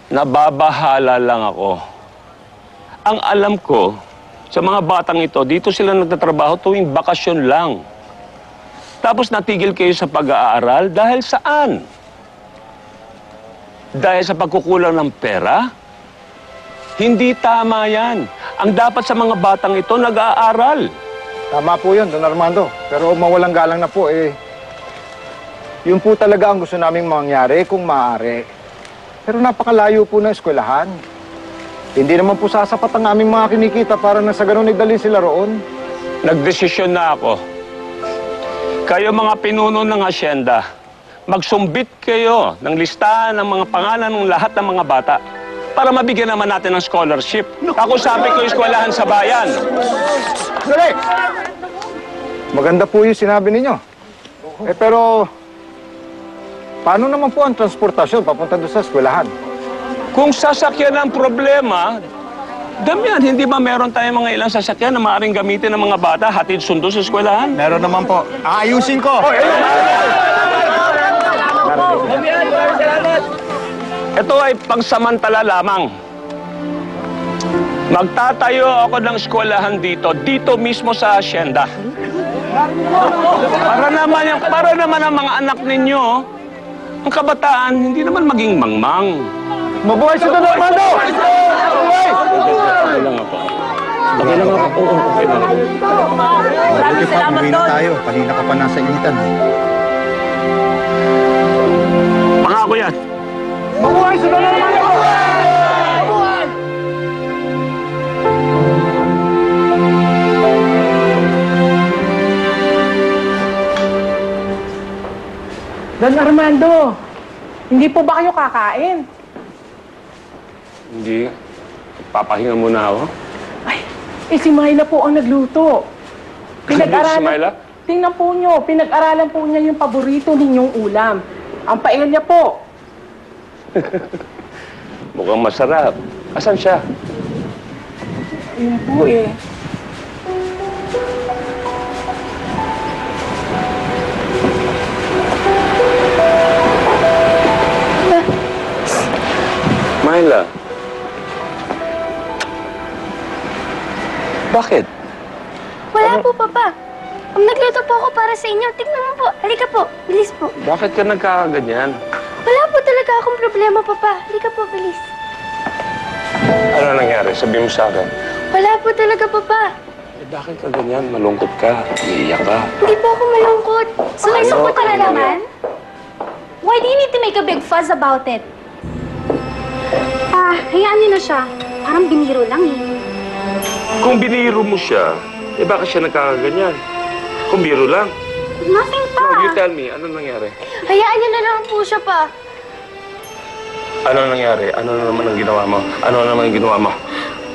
Nababahala lang ako. Ang alam ko, sa mga batang ito, dito sila nagtatrabaho tuwing bakasyon lang. Tapos natigil kayo sa pag-aaral dahil saan? Dahil sa pagkukulang ng pera? Hindi tama yan. Ang dapat sa mga batang ito, nag-aaral. Tama po yun, Don Armando. Pero mawalang galang na po yun po talaga ang gusto naming mangyari kung maaari. Pero napakalayo po ng eskwelahan. Hindi naman po sasapat ang aming mga kinikita para na sa ganun igdalin sila roon. Nagdesisyon na ako. Kayo mga pinuno ng asyenda, magsumbit kayo ng listahan ng mga pangalan ng lahat ng mga bata para mabigyan naman natin ng scholarship. Kakusapin ko yung eskwelahan sa bayan. Dali! Maganda po yung sinabi ninyo. Pero, paano naman po ang transportasyon papunta doon sa eskwelahan? Kung sasakyan ang problema, damihan, hindi ba meron tayong mga ilang sasakyan na maaaring gamitin ng mga bata hatid sundo sa eskwelahan? Meron naman po. Aayusin ko! Ito ay pangsamantala lamang. Magtatayo ako ng eskwelahan dito mismo sa asyenda. Para naman ang mga anak ninyo, ang kabataan, hindi naman maging mangmang. Mabuhay si Don Armando! Mabuhay! Okay lang ako. Okay lang ako. Okay lang ako. Maraming salamat, Don. Tayo. Kanina ka pa nasa initan. Pangako yan. Mabuhay si Don Armando! Mabuhay! Don Armando, hindi po ba kayo kakain? Hindi. Papahinga muna ako. Ay, si Myla po ang nagluto. Si Myla? Tingnan po nyo, pinag-aralan po niya yung paborito ninyong ulam. Ang paella po. Mukhang masarap. Asan siya? Yun po eh. Myla. Bakit? Wala po, Papa. Nagluto po ako para sa inyo. Tingnan mo po. Halika po. Bilis po. Bakit ka nagkakaganyan? Wala po talaga akong problema, Papa. Halika po, bilis. Ano nangyari? Sabi mo sa akin. Wala po talaga, Papa. Bakit ka ganyan? Malungkot ka. Iiyak ka. Hindi po ako malungkot. Sumisok ka na naman? Why do you need to make a big fuss about it? Hayaan niyo na siya. Parang biniro lang eh. Kung biniro mo siya, bakit siya nagkakaganyan? Kung biro lang. Nothing pa. No, you tell me, ano nangyari? Hayaan niyo na lang po siya pa. Ano nangyari? Ano naman ang ginawa mo? Ano naman ang ginawa mo?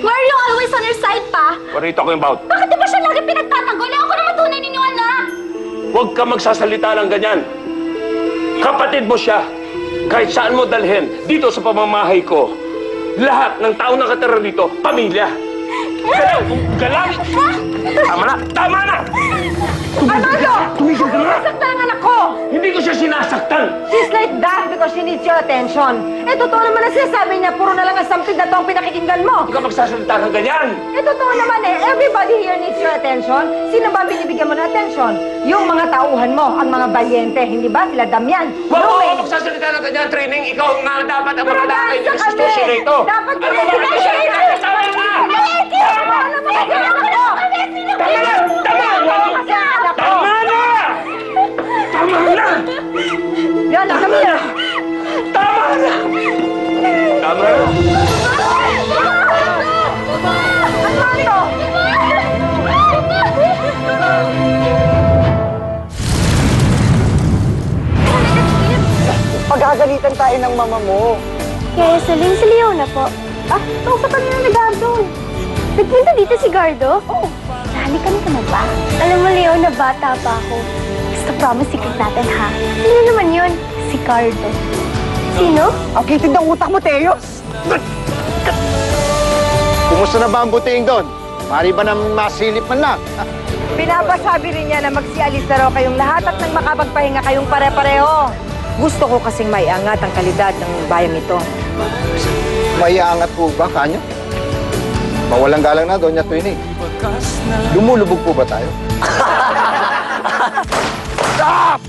Why are you always on your side, pa? What are you talking about? Bakit di ba siya lagi pinagtatanggol? Eh, ako naman tunay ninyo, anak! Huwag ka magsasalita ng ganyan. Kapatid mo siya. Kahit saan mo dalhin, dito sa pamamahay ko, lahat ng tao na katira dito, pamilya. Galang! Tama na! Tama na! Armando! Tumigil ka na! Nasaktan ang anak ko! Hindi ko siya sinasaktan! She's like that because she needs your attention. Totoo naman ang sinasabi niya, puro na lang ang sampid na to ang pinakikinggan mo. Huwag ka magsasalita ng ganyan! Totoo naman everybody here needs your attention. Sino ba ang binibigyan mo ng attention? Yung mga tauhan mo, ang mga balyente, hindi ba? Sila Damian, Huwag Louie. mo magsasalita ng ganyan, training! Ikaw nga dapat ang Pero makalakay nasa ng kami. institusyon na ito! Dapat Ano ba pinag- siya? Tama na! Tama na mga anak ko! Tama na! Tama na! Kasi ang anak ko! Tama na! Tama na! Yan, come here! Tama na! Tama na! Armando! Pagkagalitan tayo ng mama mo. Kaya sa Leona po. Sa kanina ni Gardo. Nagpunta dito si Gardo? Oo. Nahalikan ka na ba? Alam mo, Leona, bata pa ako. Basta promise secret natin, ha? Sino naman yun? Si Gardo. Sino? Ang kitid ng utak mo, Teo. Kumusta na ba ang buting doon? Mari ba nang masilip man lang? Pinapasabi rin niya na magsialis na raw kayong lahat at nang makapagpahinga kayong pare-pareho. Gusto ko kasing maiangat ang kalidad ng bayang ito. maiangat po ba kanyo? Mawalang galang na, Doña Twinning. Lumulubog po ba tayo? Stop!